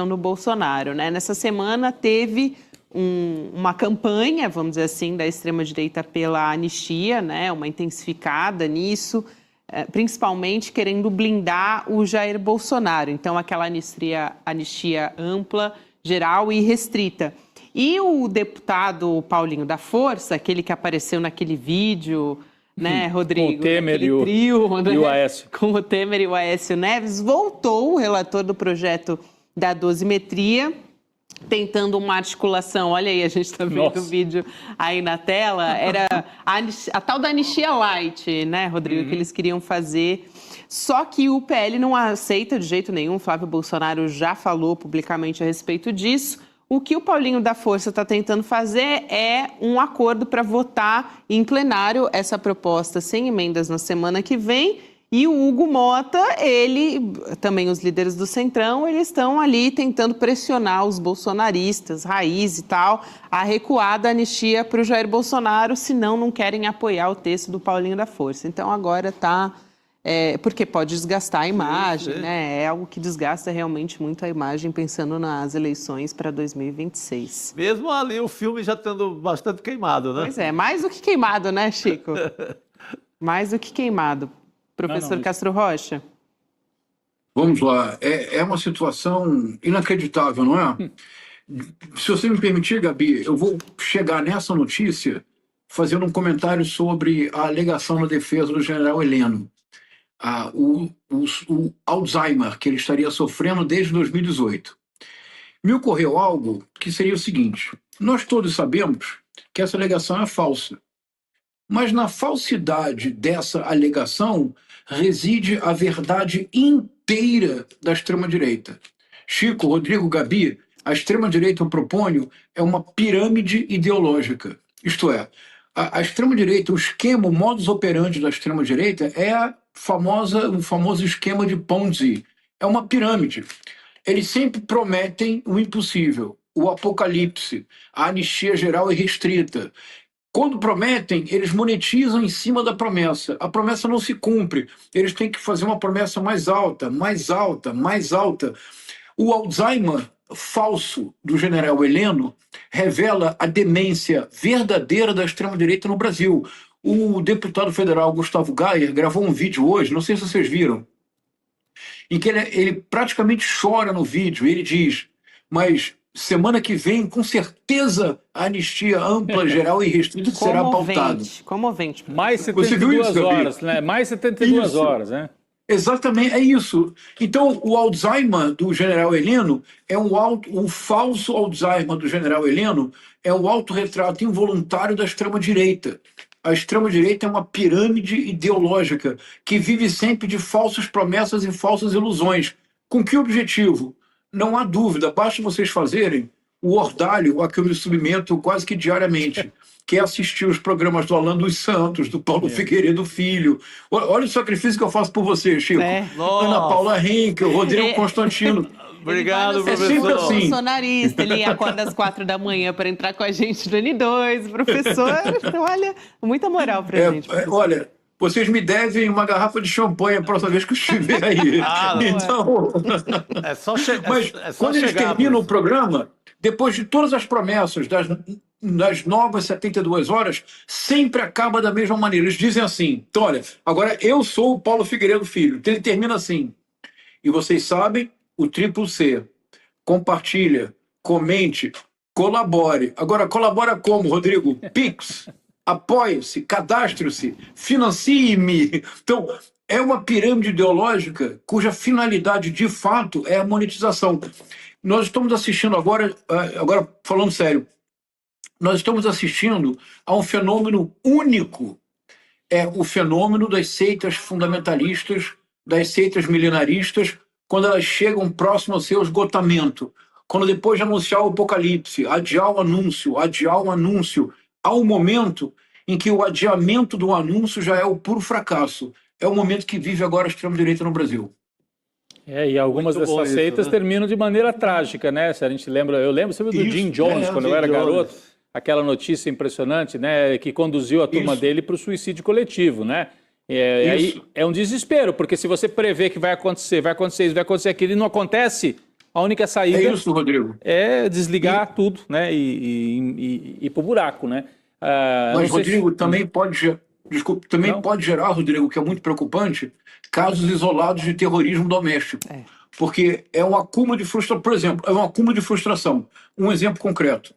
no Bolsonaro, né? Nessa semana teve uma campanha, vamos dizer assim, da extrema-direita pela anistia, né? Uma intensificada nisso, principalmente querendo blindar o Jair Bolsonaro. Então, aquela anistia ampla, geral e restrita. E o deputado Paulinho da Força, aquele que apareceu naquele vídeo, né, Rodrigo? Com o Temer e o Aécio. Com o Temer e o Aécio Neves, voltou o relator do projeto da dosimetria, tentando uma articulação. Olha aí, a gente está vendo o vídeo aí na tela. Era a tal da anistia light, né, Rodrigo, que eles queriam fazer. Só que o PL não aceita de jeito nenhum. Flávio Bolsonaro já falou publicamente a respeito disso. O que o Paulinho da Força está tentando fazer é um acordo para votar em plenário essa proposta sem emendas na semana que vem. E o Hugo Mota, também os líderes do Centrão, eles estão ali tentando pressionar os bolsonaristas, raiz e tal, a recuar da anistia para o Jair Bolsonaro, senão não querem apoiar o texto do Paulinho da Força. Então agora está... porque pode desgastar a imagem, né? É algo que desgasta realmente muito a imagem, pensando nas eleições para 2026. Mesmo ali o filme já tendo bastante queimado, né? Pois é, mais do que queimado, né, Chico? Mais do que queimado. Professor Castro Rocha? Vamos lá. É uma situação inacreditável, não é? Se você me permitir, Gabi, eu vou chegar nessa notícia fazendo um comentário sobre a alegação na defesa do general Heleno. O Alzheimer que ele estaria sofrendo desde 2018. Me ocorreu algo que seria o seguinte: nós todos sabemos que essa alegação é falsa, mas na falsidade dessa alegação reside a verdade inteira da extrema-direita. Chico, Rodrigo, Gabi, a extrema-direita, eu proponho, é uma pirâmide ideológica. Isto é, a extrema-direita, o esquema, o modus operandi da extrema-direita é o famoso esquema de Ponzi. É uma pirâmide. Eles sempre prometem o impossível, o apocalipse, a anistia geral e restrita. Quando prometem, eles monetizam em cima da promessa. A promessa não se cumpre. Eles têm que fazer uma promessa mais alta, mais alta, mais alta. O Alzheimer falso do general Heleno revela a demência verdadeira da extrema-direita no Brasil. O deputado federal Gustavo Gayer gravou um vídeo hoje, não sei se vocês viram, em que ele praticamente chora no vídeo. Ele diz: mas semana que vem, com certeza, a anistia ampla, geral e restrita será pautada. Comovente. Mais 72 horas, né? Mais 72 horas, né? Exatamente, é isso. Então, o Alzheimer do general Heleno o falso Alzheimer do general Heleno é o autorretrato involuntário da extrema-direita. A extrema-direita é uma pirâmide ideológica que vive sempre de falsas promessas e falsas ilusões. Com que objetivo? Não há dúvida, basta vocês fazerem o ordalho a que eu me submeto quase que diariamente, que é assistir os programas do Alan dos Santos, do Paulo Figueiredo Filho. Olha o sacrifício que eu faço por você, Chico. Ana Paula Henkel, Rodrigo Constantino. Obrigado, professor. É sempre assim. Bolsonarista, ele acorda às 4 da manhã para entrar com a gente no N2. Professor, olha, muita moral pra gente. Olha, vocês me devem uma garrafa de champanhe a próxima vez que eu estiver aí. Então, mas quando eles terminam o programa, depois de todas as promessas das novas 72 horas, sempre acaba da mesma maneira. Eles dizem assim: então, olha, agora eu sou o Paulo Figueiredo Filho. Então ele termina assim: e vocês sabem, o triplo C. Compartilha, comente, colabore. Agora, colabora como, Rodrigo? Pix. Apoie-se, cadastre-se, financie-me. Então, é uma pirâmide ideológica cuja finalidade, de fato, é a monetização. Nós estamos assistindo agora falando sério, nós estamos assistindo a um fenômeno único. É o fenômeno das seitas fundamentalistas, das seitas milenaristas, quando elas chegam próximo ao seu esgotamento. Quando depois de anunciar o apocalipse, adiar o anúncio, há um momento em que o adiamento do anúncio já é o puro fracasso. É o momento que vive agora a extrema-direita no Brasil. E algumas dessas seitas terminam de maneira trágica, né? Se a gente lembra, eu lembro sempre do Jim Jones, quando eu era garoto, aquela notícia impressionante, né? Que conduziu a turma dele para o suicídio coletivo, né? Aí é um desespero, porque se você prevê que vai acontecer aquilo e não acontece, a única saída É isso, Rodrigo. é desligar tudo, né? E ir pro buraco, né? Mas, Rodrigo, também pode... Desculpe, também Não? pode gerar, Rodrigo, que é muito preocupante, casos isolados de terrorismo doméstico. Porque é um acúmulo de frustração. Por exemplo, é um acúmulo de frustração. Um exemplo concreto.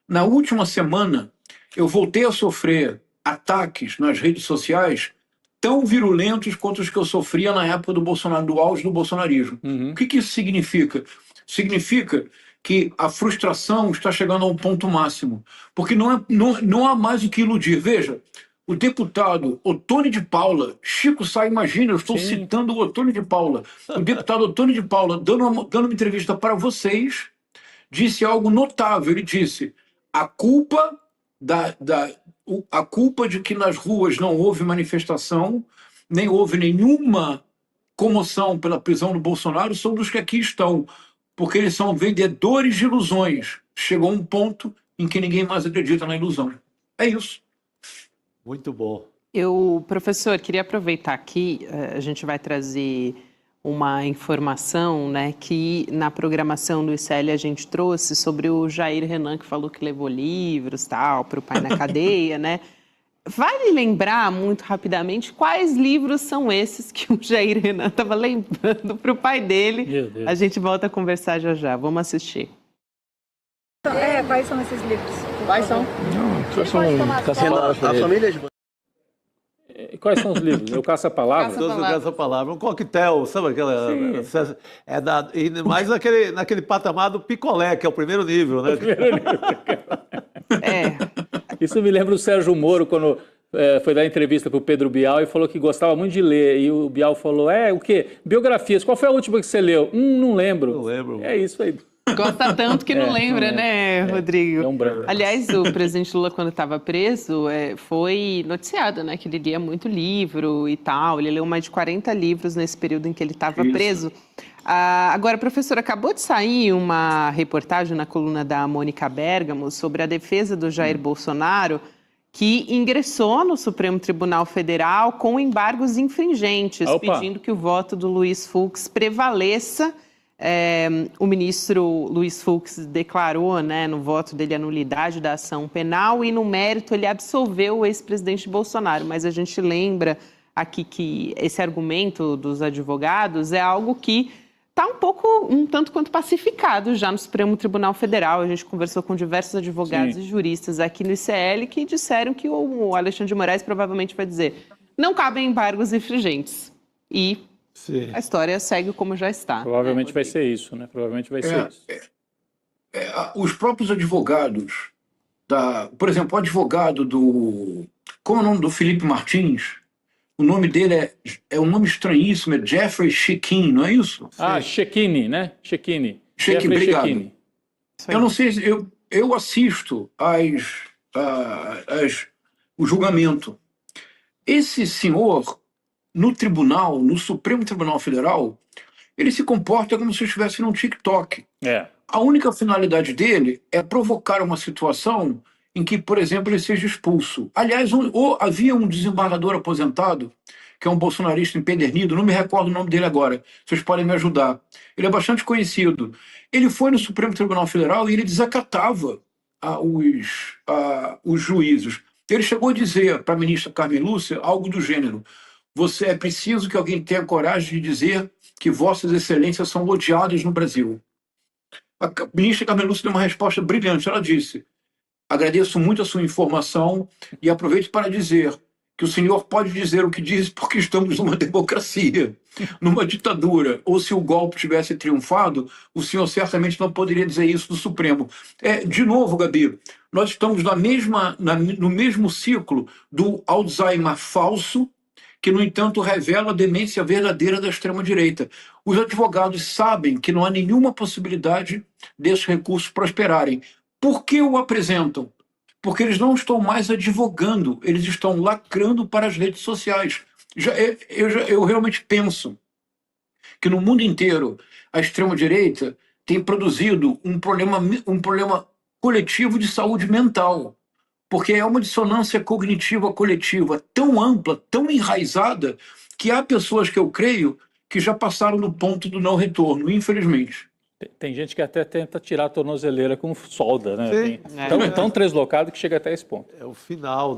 Na última semana, eu voltei a sofrer ataques nas redes sociais tão virulentos quanto os que eu sofria na época do Bolsonaro, do auge do bolsonarismo. O que isso significa? Significa que a frustração está chegando a um ponto máximo. Porque não há mais o que iludir. Veja, o deputado Ottoni de Paula, Chico Sá, imagina, eu estou citando o Ottoni de Paula, o deputado Ottoni de Paula, dando uma entrevista para vocês, disse algo notável. Ele disse: a culpa de que nas ruas não houve manifestação, nem houve nenhuma comoção pela prisão do Bolsonaro, são dos que aqui estão, porque eles são vendedores de ilusões. Chegou um ponto em que ninguém mais acredita na ilusão. É isso. Muito bom. Professor, queria aproveitar aqui, a gente vai trazer uma informação, né, que na programação do ICL a gente trouxe sobre o Jair Renan, que falou que levou livros, tal, para o pai na cadeia, né? Vale lembrar, muito rapidamente, quais livros são esses que o Jair Renan estava lembrando para o pai dele? Meu Deus. A gente volta a conversar já já. Vamos assistir. Quais são esses livros? Quais são? A família de... Quais são os livros? Eu Caça-Palavra? Todos no Caça-Palavra. Um coquetel, sabe aquela... mais naquele patamar do picolé, que é o primeiro nível, né? Isso me lembra o Sérgio Moro, quando foi dar entrevista para o Pedro Bial e falou que gostava muito de ler. E o Bial falou, o quê? Biografias. Qual foi a última que você leu? Não lembro. Não lembro. É isso aí. Gosta tanto que não lembra, né, Rodrigo? É um branco. Aliás, o presidente Lula, quando estava preso, foi noticiado, né, que ele lia muito livro e tal. Ele leu mais de 40 livros nesse período em que ele estava preso. Agora, professor, acabou de sair uma reportagem na coluna da Mônica Bergamo sobre a defesa do Jair Bolsonaro, que ingressou no Supremo Tribunal Federal com embargos infringentes, pedindo que o voto do Luiz Fux prevaleça. O ministro Luiz Fux declarou, né, no voto dele a nulidade da ação penal e, no mérito, ele absolveu o ex-presidente Bolsonaro. Mas a gente lembra aqui que esse argumento dos advogados é algo que está um tanto quanto pacificado já no Supremo Tribunal Federal. A gente conversou com diversos advogados e juristas aqui no ICL que disseram que o Alexandre de Moraes provavelmente vai dizer: não cabem embargos infringentes. E a história segue como já está. Provavelmente vai ser isso, né? Provavelmente vai ser isso. Os próprios advogados, por exemplo, o advogado do... Como é o nome do Felipe Martins? O nome dele é um nome estranhíssimo, é Jeffrey Checchini, não é isso? Checchini, né? Checchini. Obrigado. Checchini. Eu não sei, eu assisto o julgamento. Esse senhor, no tribunal, no Supremo Tribunal Federal, ele se comporta como se estivesse num TikTok. A única finalidade dele é provocar uma situação em que, por exemplo, ele seja expulso. Aliás, havia um desembargador aposentado, que é um bolsonarista empedernido, não me recordo o nome dele agora, vocês podem me ajudar. Ele é bastante conhecido. Ele foi no Supremo Tribunal Federal e ele desacatava os juízes. Ele chegou a dizer para a ministra Carmen Lúcia algo do gênero: é preciso que alguém tenha coragem de dizer que vossas excelências são odiadas no Brasil. A ministra Carmen Lúcia deu uma resposta brilhante. Ela disse: agradeço muito a sua informação e aproveito para dizer que o senhor pode dizer o que diz porque estamos numa democracia, numa ditadura. Ou se o golpe tivesse triunfado, o senhor certamente não poderia dizer isso do Supremo. De novo, Gabi, nós estamos no mesmo ciclo do Alzheimer falso, que, no entanto, revela a demência verdadeira da extrema-direita. Os advogados sabem que não há nenhuma possibilidade desses recursos prosperarem. Por que o apresentam? Porque eles não estão mais advogando, eles estão lacrando para as redes sociais. Eu realmente penso que no mundo inteiro a extrema-direita tem produzido um problema coletivo de saúde mental, porque é uma dissonância cognitiva coletiva tão ampla, tão enraizada, que há pessoas que eu creio que já passaram do ponto do não retorno, infelizmente. Tem gente que até tenta tirar a tornozeleira com solda, né? Sim. Tão translocado que chega até esse ponto. É o final